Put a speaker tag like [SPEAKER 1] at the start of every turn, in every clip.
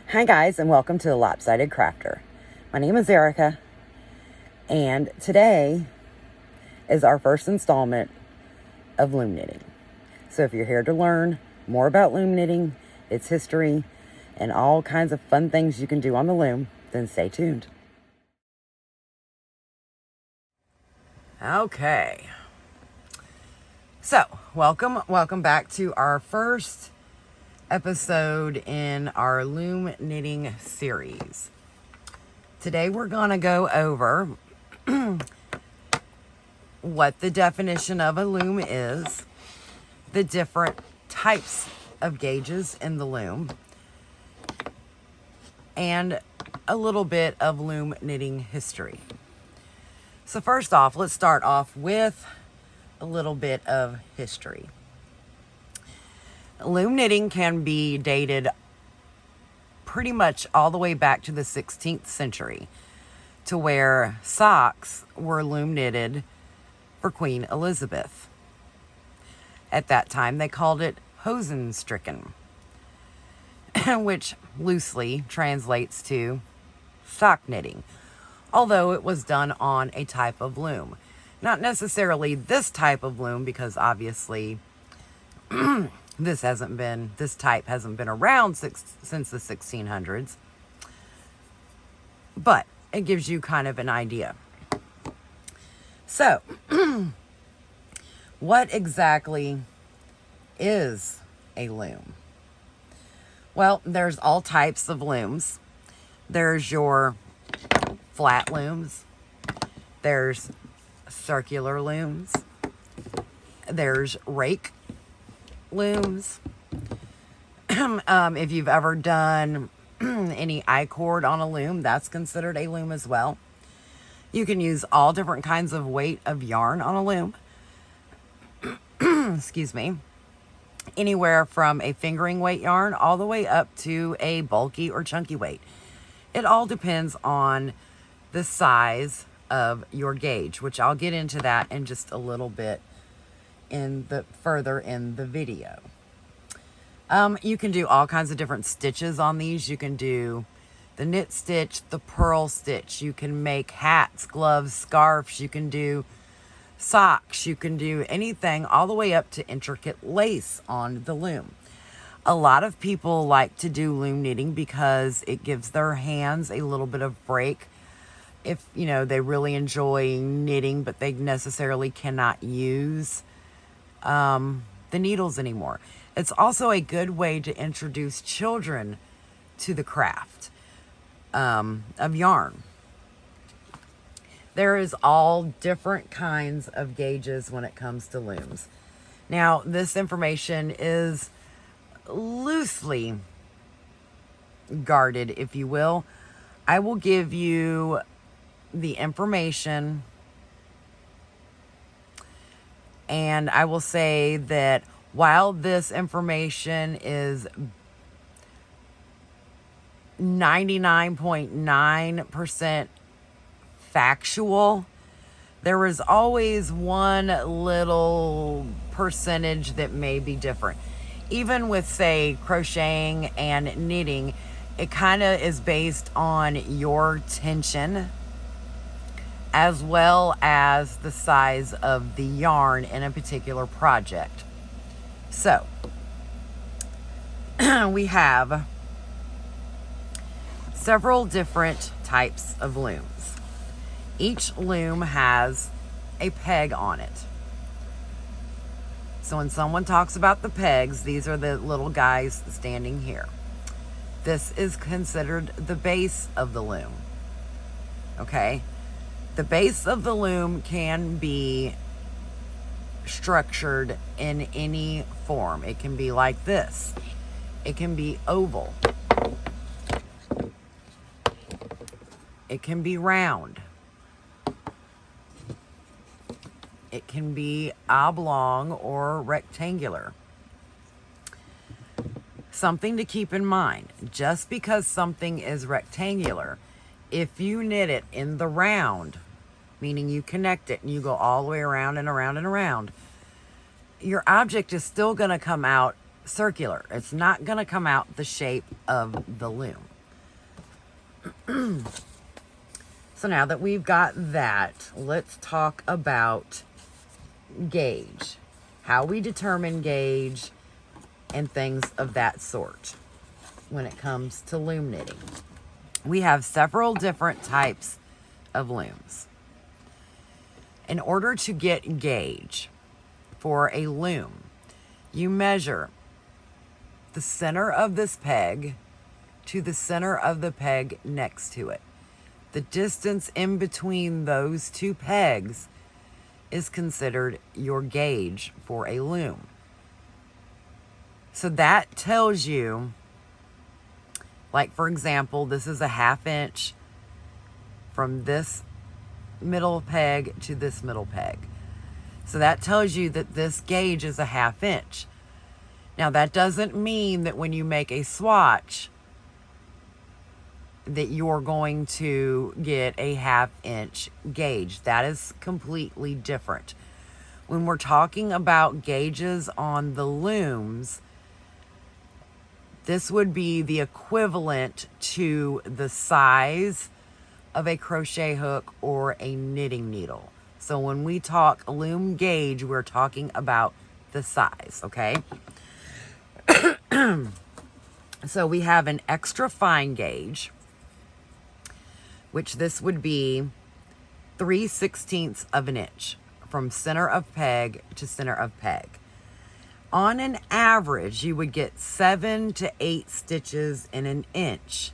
[SPEAKER 1] Hi guys, and welcome to the Lopsided Crafter. My name is Erica, and today is our first installment of loom knitting. So if you're here to learn more about loom knitting, its history, and all kinds of fun things you can do on the loom, then stay tuned. Okay. So, welcome back to our first episode in our loom knitting series. Today we're going to go over what the definition of a loom is, the different types of gauges in the loom, and a little bit of loom knitting history. So first off, let's start off with a little bit of history. Loom knitting can be dated pretty much all the way back to the 16th century, to where socks were loom knitted for Queen Elizabeth. At that time, they called it hosenstricken, which loosely translates to sock knitting, although it was done on a type of loom. Not necessarily this type of loom, because obviously this type hasn't been around since the 1600s, but it gives you kind of an idea. So, what exactly is a loom? Well, there's all types of looms. There's your flat looms. There's circular looms. There's rake looms. If you've ever done any I-cord on a loom, that's considered a loom as well. You can use all different kinds of weight of yarn on a loom. Excuse me. Anywhere from a fingering weight yarn all the way up to a bulky or chunky weight. It all depends on the size of your gauge, which I'll get into that in just a little bit further in the video. You can do all kinds of different stitches on these. You can do the knit stitch, the purl stitch. You can make hats, gloves, scarves. You can do socks. You can do anything all the way up to intricate lace on the loom. A lot of people like to do loom knitting because it gives their hands a little bit of break. If, they really enjoy knitting, but they necessarily cannot use the needles anymore. It's also a good way to introduce children to the craft of yarn. There is all different kinds of gauges when it comes to looms. Now, this information is loosely guarded, if you will. I will give you the information, and I will say that while this information is 99.9% factual, there is always one little percentage that may be different. Even with, say, crocheting and knitting, it kind of is based on your tension as well as the size of the yarn in a particular project. So, we have several different types of looms. Each loom has a peg on it. So when someone talks about the pegs, these are the little guys standing here. This is considered the base of the loom. Okay? The base of the loom can be structured in any form. It can be like this. It can be oval. It can be round. It can be oblong or rectangular. Something to keep in mind, just because something is rectangular, if you knit it in the round, meaning you connect it and you go all the way around and around and around, your object is still going to come out circular. It's not going to come out the shape of the loom. So now that we've got that, let's talk about gauge. How we determine gauge and things of that sort when it comes to loom knitting. We have several different types of looms. In order to get gauge for a loom, you measure the center of this peg to the center of the peg next to it. The distance in between those two pegs is considered your gauge for a loom. So that tells you, like for example, this is a 1/2 inch from this middle peg to this middle peg. So that tells you that this gauge is a 1/2 inch. Now that doesn't mean that when you make a swatch that you're going to get a 1/2 inch gauge. That is completely different. When we're talking about gauges on the looms, this would be the equivalent to the size of a crochet hook or a knitting needle. So when we talk loom gauge, we're talking about the size, okay? So we have an extra fine gauge, which this would be 3/16 of an inch from center of peg to center of peg. On an average, you would get 7 to 8 stitches in an inch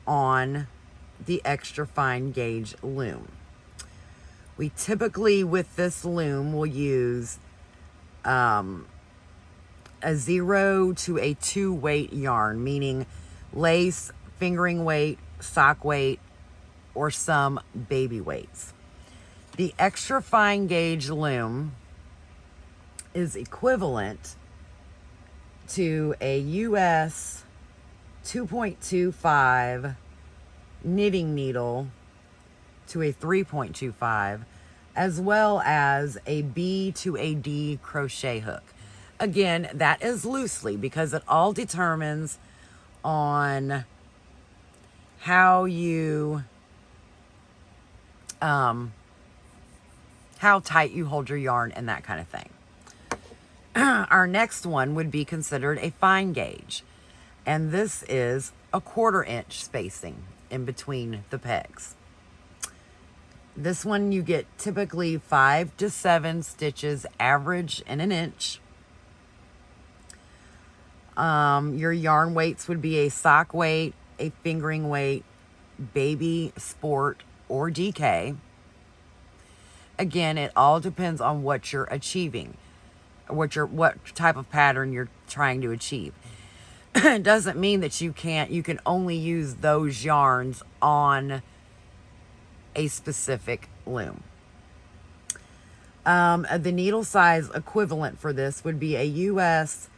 [SPEAKER 1] on the extra fine gauge loom. We typically, with this loom, will use a 0 to a 2 weight yarn, meaning lace, fingering weight, sock weight, or some baby weights. The extra fine gauge loom is equivalent to a US 2.25 knitting needle to a 3.25, as well as a B to a D crochet hook. Again, that is loosely because it all determines on how you how tight you hold your yarn and that kind of thing. Our next one would be considered a fine gauge, and this is a 1/4 inch spacing in between the pegs. This one you get typically 5 to 7 stitches average in an inch. Your yarn weights would be a sock weight, a fingering weight, baby, sport, or DK. Again, it all depends on what you're achieving, what type of pattern you're trying to achieve. It doesn't mean that you can only use those yarns on a specific loom. The needle size equivalent for this would be a US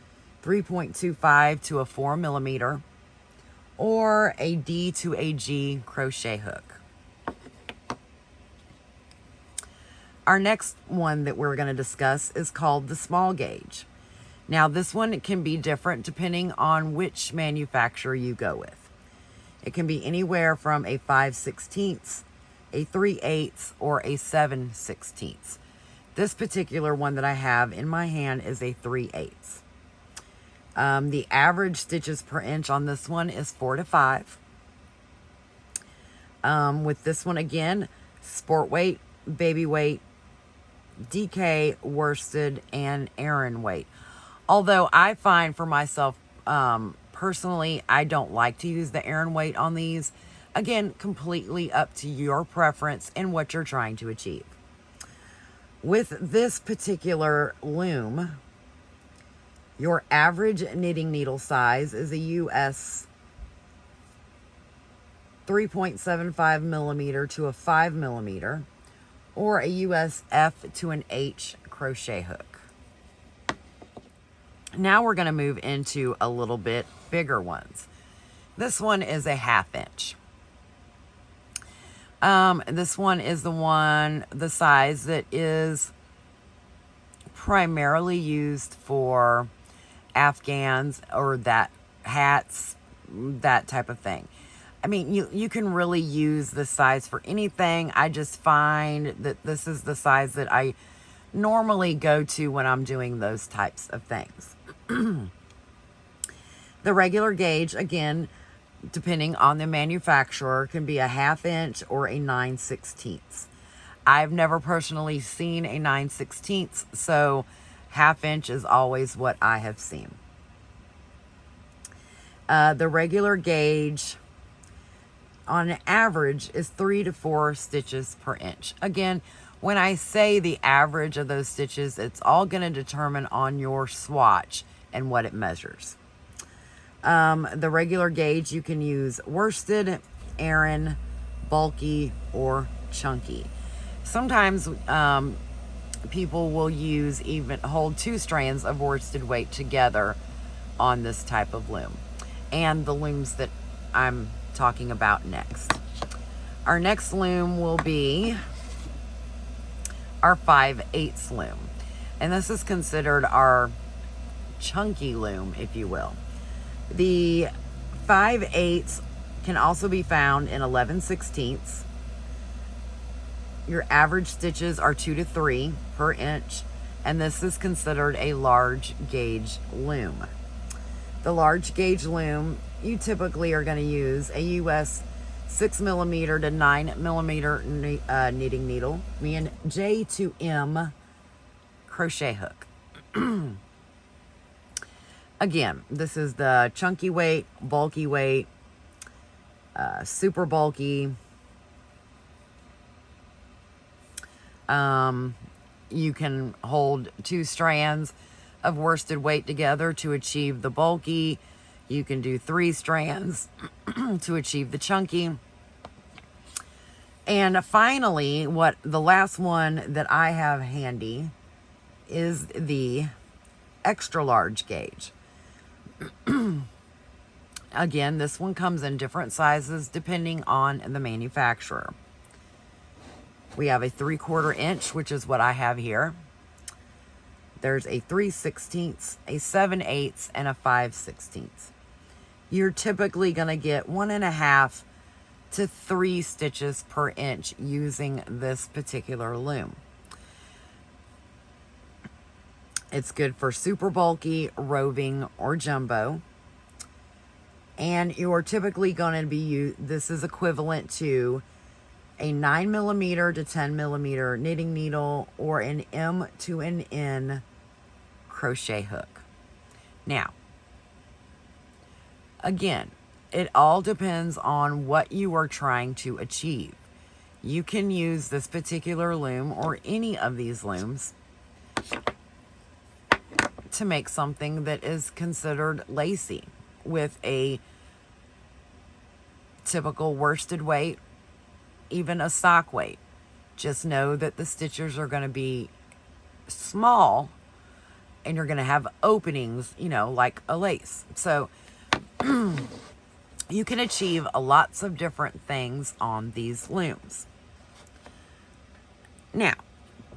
[SPEAKER 1] 3.25 to a 4 millimeter, or a D to a G crochet hook. Our next one that we're going to discuss is called the small gauge. Now this one can be different depending on which manufacturer you go with. It can be anywhere from a 5/16, a 3/8, or a 7/16. This particular one that I have in my hand is a 3/8. The average stitches per inch on this one is 4 to 5. With this one again, sport weight, baby weight, DK, worsted, and Aran weight. Although I find for myself, personally, I don't like to use the Aran weight on these. Again, completely up to your preference and what you're trying to achieve. With this particular loom, your average knitting needle size is a US 3.75 millimeter to a 5 millimeter, or a US F to an H crochet hook. Now we're going to move into a little bit bigger ones. This one is a 1/2 inch. This one is the size that is primarily used for Afghans or that hats, that type of thing. I mean, you can really use this size for anything. I just find that this is the size that I normally go to when I'm doing those types of things. The regular gauge, again, depending on the manufacturer, can be a 1/2 inch or a 9/16. I've never personally seen a 9/16, so 1/2 inch is always what I have seen. The regular gauge, on average, is 3 to 4 stitches per inch. Again, when I say the average of those stitches, it's all going to determine on your swatch and what it measures. The regular gauge, you can use worsted, Aran, bulky, or chunky. Sometimes people will hold 2 strands of worsted weight together on this type of loom, and the looms that I'm talking about next. Our next loom will be our 5/8 loom, and this is considered our chunky loom, if you will. The 5/8 can also be found in 11/16. Your average stitches are 2 to 3 per inch, and this is considered a large gauge loom. The large gauge loom, you typically are going to use a US 6mm to 9mm knitting needle, and J to M crochet hook. Again, this is the chunky weight, bulky weight, super bulky. You can hold 2 strands of worsted weight together to achieve the bulky. You can do 3 strands to achieve the chunky. And finally, the last one that I have handy is the extra large gauge. Again, this one comes in different sizes depending on the manufacturer. We have a 3/4 inch, which is what I have here. There's a 3/16, a 7/8, and a 5/16. You're typically going to get 1.5 to 3 stitches per inch using this particular loom. It's good for super bulky, roving, or jumbo. And you're typically going to be, this is equivalent to a 9mm to 10mm knitting needle or an M to an N crochet hook. Now, again, it all depends on what you are trying to achieve. You can use this particular loom or any of these looms to make something that is considered lacy with a typical worsted weight, even a sock weight. Just know that the stitches are going to be small and you're going to have openings, like a lace. So you can achieve lots of different things on these looms. Now,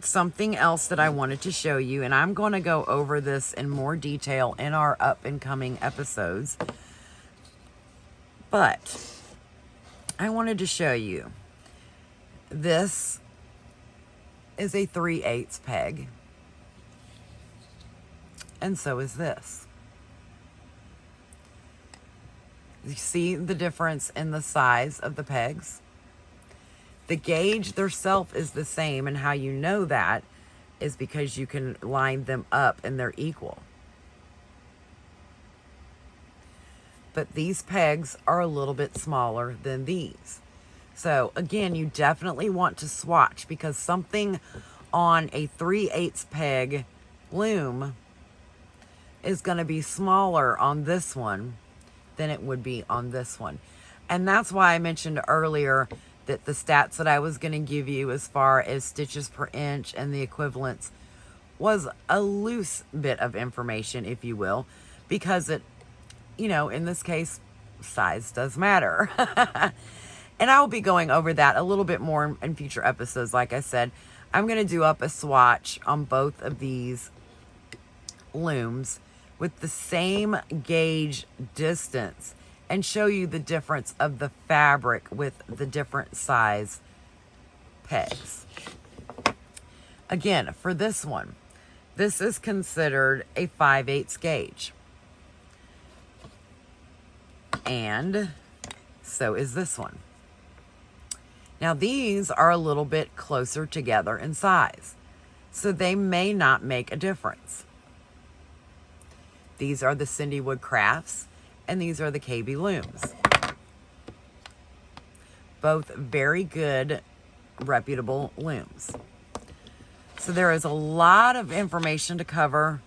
[SPEAKER 1] something else that I wanted to show you, and I'm going to go over this in more detail in our up and coming episodes, but I wanted to show you, this is a 3/8 peg, and so is this. You see the difference in the size of the pegs? The gauge theirself is the same, and how you know that is because you can line them up and they're equal. But these pegs are a little bit smaller than these. So again, you definitely want to swatch, because something on a 3/8 peg loom is going to be smaller on this one than it would be on this one. And that's why I mentioned earlier that the stats that I was going to give you as far as stitches per inch and the equivalents was a loose bit of information, if you will, because it, in this case, size does matter. And I will be going over that a little bit more in future episodes. Like I said, I'm going to do up a swatch on both of these looms with the same gauge distance and show you the difference of the fabric with the different size pegs. Again, for this one, this is considered a 5/8 gauge. And so is this one. Now these are a little bit closer together in size, so they may not make a difference. These are the Cindy Wood Crafts, and these are the KB Looms. Both very good, reputable looms. So there is a lot of information to cover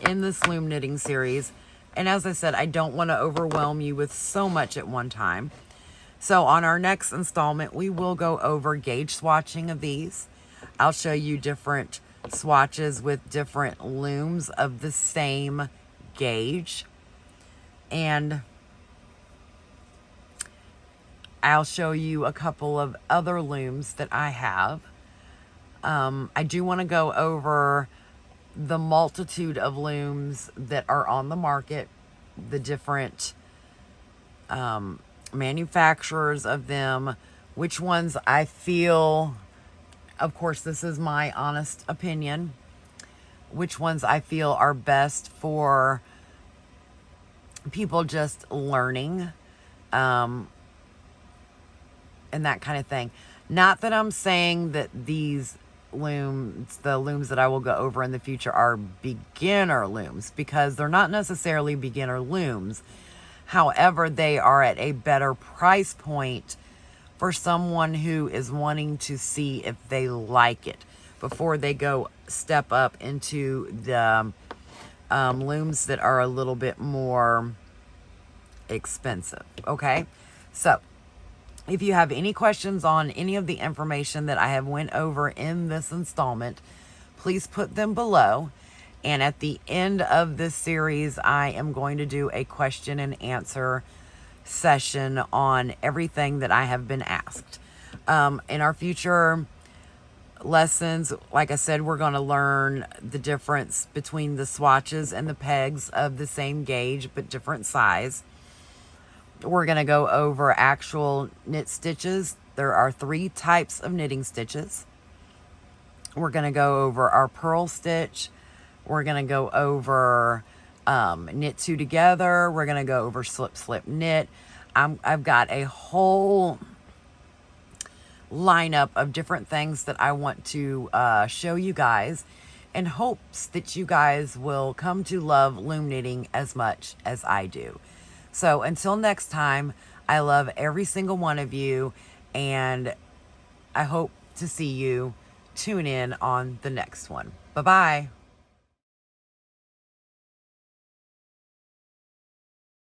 [SPEAKER 1] in this loom knitting series. And as I said, I don't want to overwhelm you with so much at one time. So on our next installment, we will go over gauge swatching of these. I'll show you different swatches with different looms of the same gauge. And I'll show you a couple of other looms that I have. I do want to go over the multitude of looms that are on the market, the different manufacturers of them, which ones I feel, of course this is my honest opinion, which ones I feel are best for people just learning, and that kind of thing. Not that I'm saying that these looms, the looms that I will go over in the future, are beginner looms, because they're not necessarily beginner looms. However, they are at a better price point for someone who is wanting to see if they like it before they go step up into the looms that are a little bit more expensive. Okay, so if you have any questions on any of the information that I have went over in this installment, please put them below. And at the end of this series, I am going to do a question and answer session on everything that I have been asked. In our future lessons, like I said, we're going to learn the difference between the swatches and the pegs of the same gauge but different size. We're going to go over actual knit stitches. There are 3 types of knitting stitches. We're going to go over our purl stitch. We're going to go over knit 2 together. We're going to go over slip, slip, knit. I've got a whole lineup of different things that I want to show you guys, in hopes that you guys will come to love loom knitting as much as I do. So until next time, I love every single one of you, and I hope to see you tune in on the next one. Bye-bye.